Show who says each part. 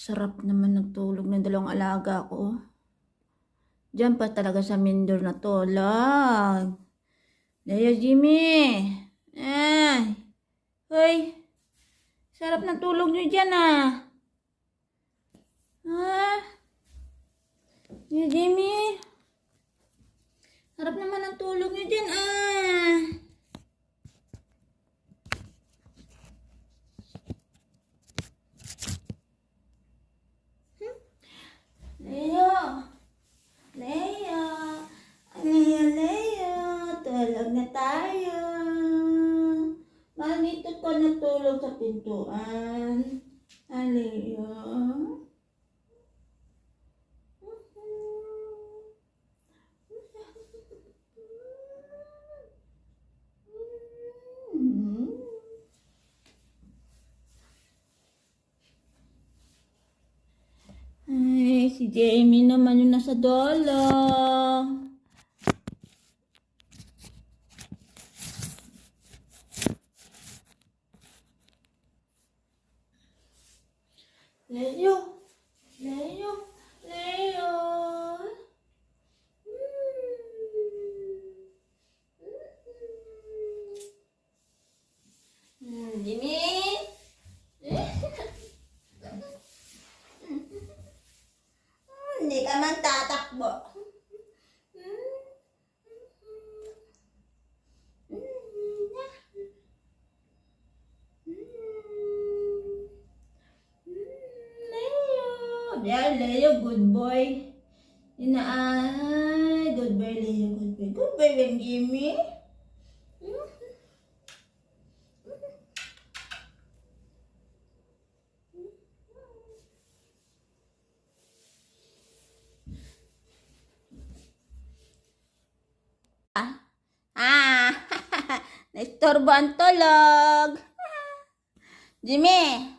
Speaker 1: Sarap naman nagtulog ng dalawang alaga ko. Diyan pa talaga sa Mindor na to. Lag. Leo, Jimmy. Ay. Hoy. Sarap ng tulog nyo dyan ah. Ha? Leo, Jimmy. Sarap naman ng tulog nyo dyan ah. Leo. Leo. Leo. Tulog na tayo. Manito ka natulog sa pintuan. Leo. Ay, si Jamie naman yung nasa dolo. Leo, Leo, Leo. Jimmy. Hindi ka man tatakbo. Leo, Leo, good boy. Ay, good boy, Leo, good boy. Good boy, Ben Jimmy. Naistorbo ang tulog. Jimmy.